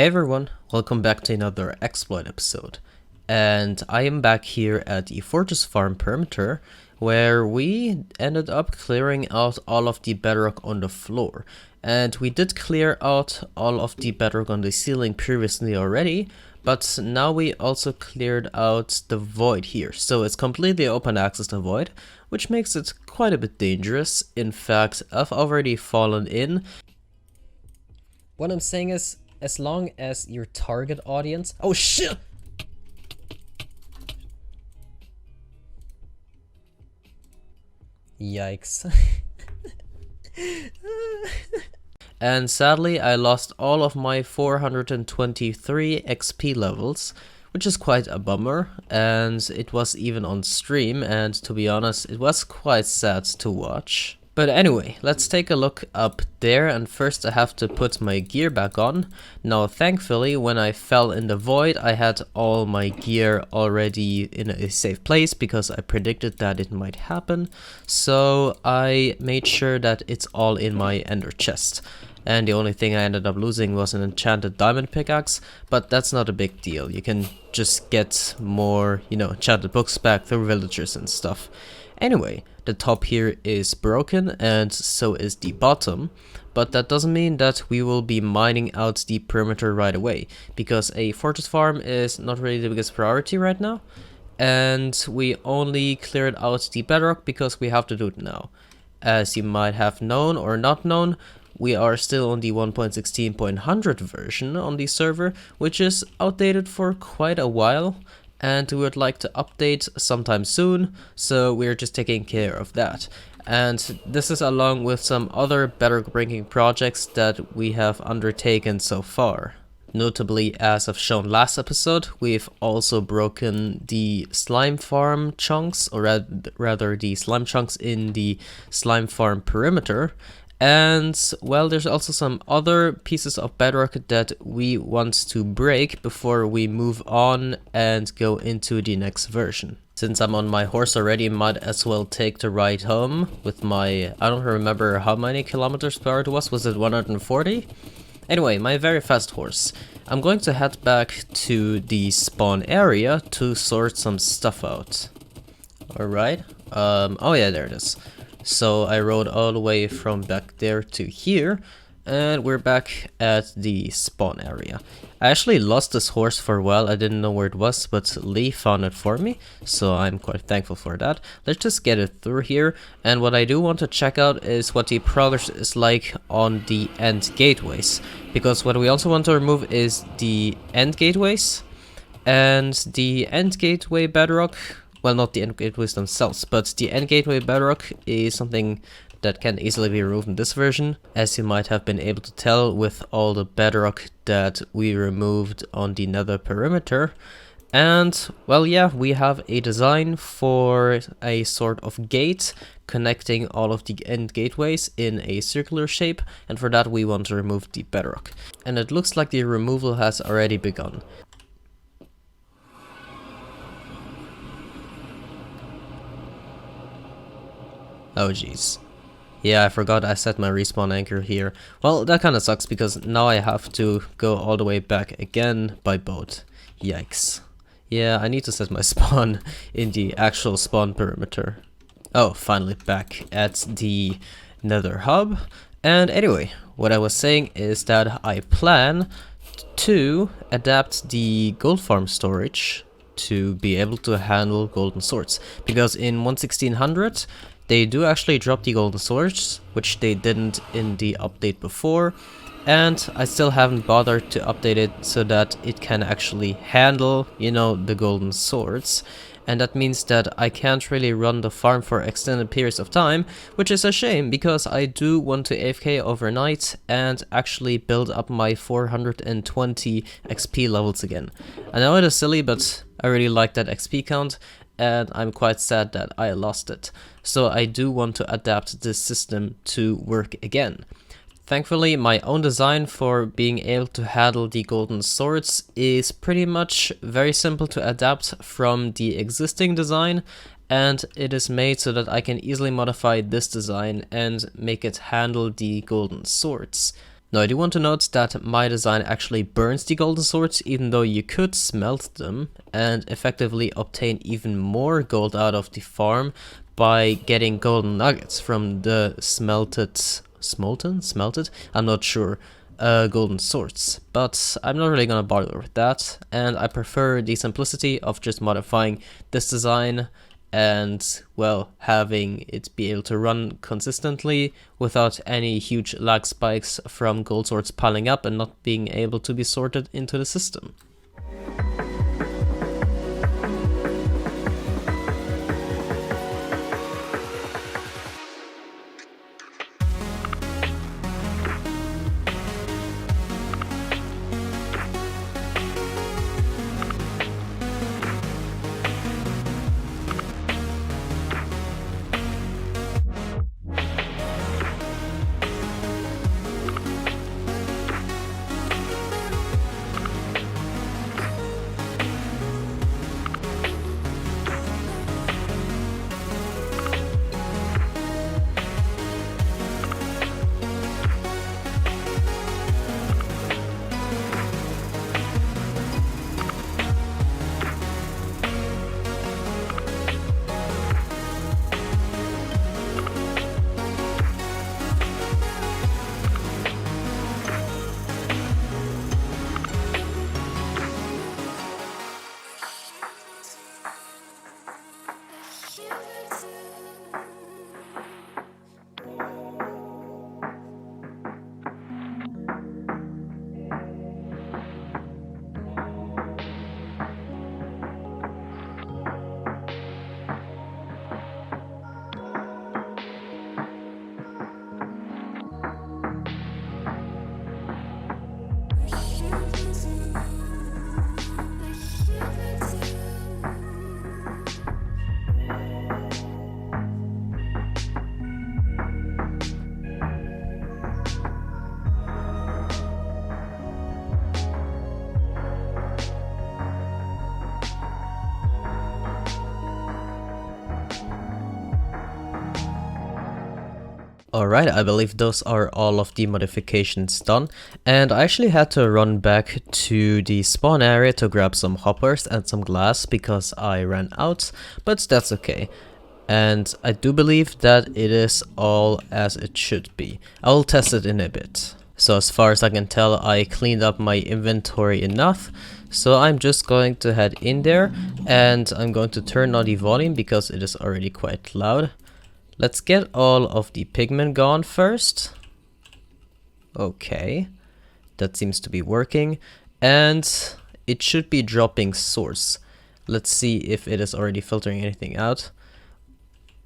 Hey everyone, welcome back to another exploit episode. And I am back here at the Fortress Farm perimeter, where we ended up clearing out all of the bedrock on the floor. And we did clear out all of the bedrock on the ceiling previously already, but now we also cleared out the void here. So it's completely open access to void, which makes it quite a bit dangerous. In fact, I've already fallen in. What I'm saying is, as long as your target audience... Oh shit! Yikes. And sadly, I lost all of my 423 XP levels, which is quite a bummer, and it was even on stream, and to be honest, it was quite sad to watch. But anyway, let's take a look up there, and first I have to put my gear back on. Now thankfully, when I fell in the void, I had all my gear already in a safe place because I predicted that it might happen. So I made sure that it's all in my ender chest. And the only thing I ended up losing was an enchanted diamond pickaxe, but that's not a big deal. You can just get more, enchanted books back through villagers and stuff. Anyway, the top here is broken and so is the bottom, but that doesn't mean that we will be mining out the perimeter right away, because a fortress farm is not really the biggest priority right now, and we only cleared out the bedrock because we have to do it now. As you might have known or not known, we are still on the 1.16.100 version on the server, which is outdated for quite a while, and we would like to update sometime soon, so we're just taking care of that. And this is along with some other bedrock breaking projects that we have undertaken so far. Notably, as I've shown last episode, we've also broken the slime farm chunks, or rather the slime chunks in the slime farm perimeter. And, well, there's also some other pieces of bedrock that we want to break before we move on and go into the next version. Since I'm on my horse already, might as well take the ride home with my... I don't remember how many kilometers per hour it was it 140? Anyway, my very fast horse. I'm going to head back to the spawn area to sort some stuff out. Alright, oh yeah, there it is. So I rode all the way from back there to here, and we're back at the spawn area. I actually lost this horse for a while. I didn't know where it was, but Lee found it for me, so I'm quite thankful for that. Let's just get it through here, and what I do want to check out is what the progress is like on the end gateways, because what we also want to remove is the end gateways, and the end gateway bedrock. Well, not the end gateways themselves, but the end gateway bedrock is something that can easily be removed in this version, as you might have been able to tell with all the bedrock that we removed on the nether perimeter. And, well, yeah, we have a design for a sort of gate connecting all of the end gateways in a circular shape, and for that we want to remove the bedrock. And it looks like the removal has already begun. Oh jeez. Yeah, I forgot I set my respawn anchor here. Well, that kinda sucks because now I have to go all the way back again by boat. Yikes. Yeah, I need to set my spawn in the actual spawn perimeter. Oh, finally back at the nether hub. And anyway, what I was saying is that I plan to adapt the gold farm storage to be able to handle golden swords. Because in 1.1600, they do actually drop the golden swords, which they didn't in the update before, and I still haven't bothered to update it so that it can actually handle, the golden swords. And that means that I can't really run the farm for extended periods of time, which is a shame because I do want to AFK overnight and actually build up my 420 XP levels again. I know it is silly, but I really like that XP count, and I'm quite sad that I lost it. So I do want to adapt this system to work again. Thankfully, my own design for being able to handle the golden swords is pretty much very simple to adapt from the existing design, and it is made so that I can easily modify this design and make it handle the golden swords. Now I do want to note that my design actually burns the golden swords, even though you could smelt them and effectively obtain even more gold out of the farm by getting golden nuggets from the smelted? I'm not sure. Golden swords, but I'm not really gonna bother with that, and I prefer the simplicity of just modifying this design and, well, having it be able to run consistently without any huge lag spikes from gold swords piling up and not being able to be sorted into the system. Alright, I believe those are all of the modifications done, and I actually had to run back to the spawn area to grab some hoppers and some glass because I ran out, but that's okay. And I do believe that it is all as it should be. I'll test it in a bit. So as far as I can tell, I cleaned up my inventory enough, so I'm just going to head in there and I'm going to turn on the volume because it is already quite loud. Let's get all of the pigment gone first. Okay, that seems to be working, and it should be dropping source. Let's see if it is already filtering anything out.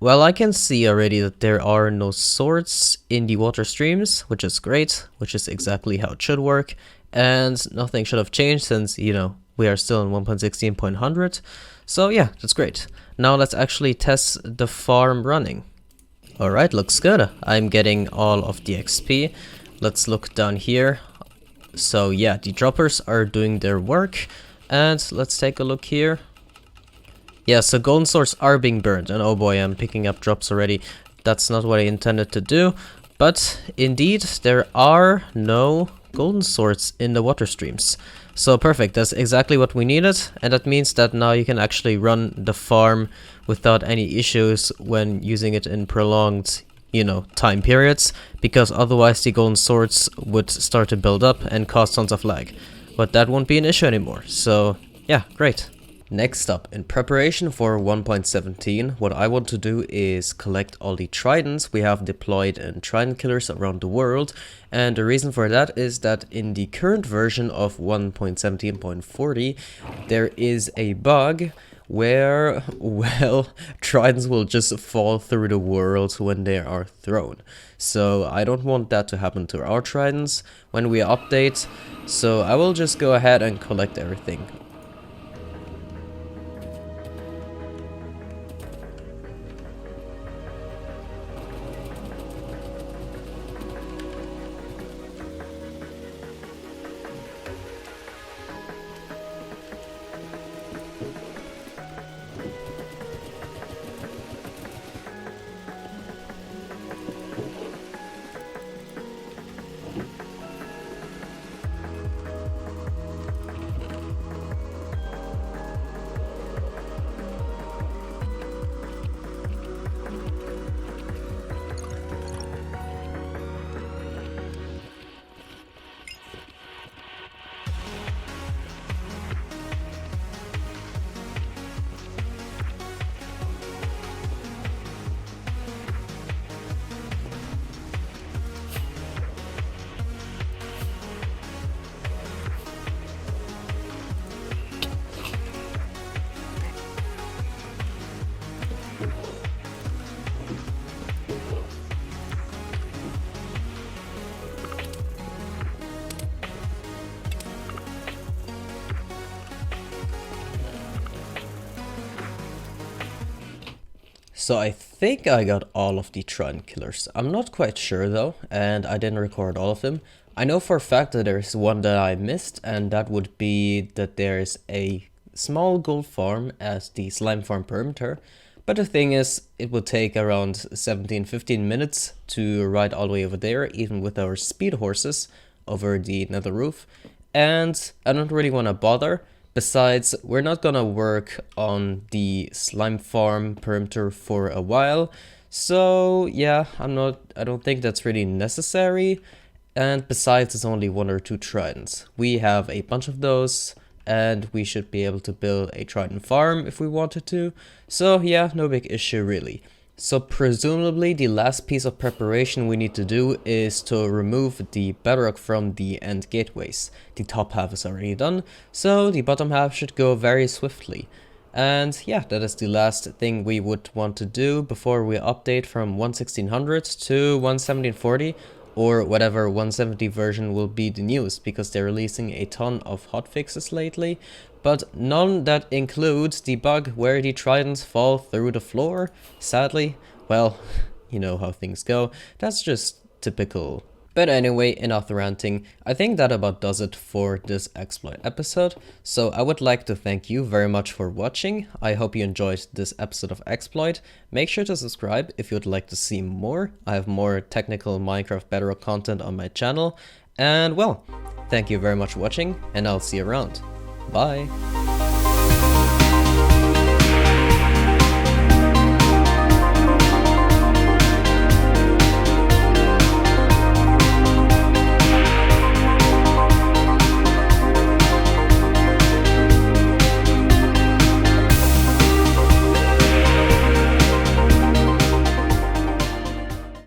Well, I can see already that there are no swords in the water streams, which is great, which is exactly how it should work, and nothing should have changed since, you know, we are still in 1.16.100. So yeah, that's great. Now let's actually test the farm running. Alright, looks good. I'm getting all of the XP. Let's look down here. So yeah, the droppers are doing their work. And let's take a look here. Yeah, so golden swords are being burned. And oh boy, I'm picking up drops already. That's not what I intended to do. But indeed, there are no golden swords in the water streams. So perfect, that's exactly what we needed, and that means that now you can actually run the farm without any issues when using it in prolonged, you know, time periods, because otherwise the golden swords would start to build up and cause tons of lag. But that won't be an issue anymore, so yeah, great. Next up, in preparation for 1.17, what I want to do is collect all the tridents we have deployed in trident killers around the world, and the reason for that is that in the current version of 1.17.40 there is a bug where, well, tridents will just fall through the world when they are thrown. So I don't want that to happen to our tridents when we update, so I will just go ahead and collect everything. So I think I got all of the Trident killers. I'm not quite sure though, and I didn't record all of them. I know for a fact that there's one that I missed, and that would be that there's a small gold farm at the slime farm perimeter. But the thing is, it would take around 17-15 minutes to ride all the way over there, even with our speed horses over the nether roof. And I don't really want to bother. Besides, we're not gonna work on the slime farm perimeter for a while. So yeah, I don't think that's really necessary. And besides, it's only 1 or 2 tridents. We have a bunch of those, and we should be able to build a trident farm if we wanted to. So yeah, no big issue really. So presumably the last piece of preparation we need to do is to remove the bedrock from the end gateways. The top half is already done, so the bottom half should go very swiftly. And yeah, that is the last thing we would want to do before we update from 1.1600 to 1.1740, or whatever 170 version will be the newest, because they're releasing a ton of hotfixes lately, but none that includes the bug where the tridents fall through the floor, sadly. Well, you know how things go, that's just typical. But anyway, enough ranting. I think that about does it for this exploit episode. So I would like to thank you very much for watching. I hope you enjoyed this episode of Exploit. Make sure to subscribe if you would like to see more. I have more technical Minecraft Bedrock content on my channel. And well, thank you very much for watching, and I'll see you around. Bye!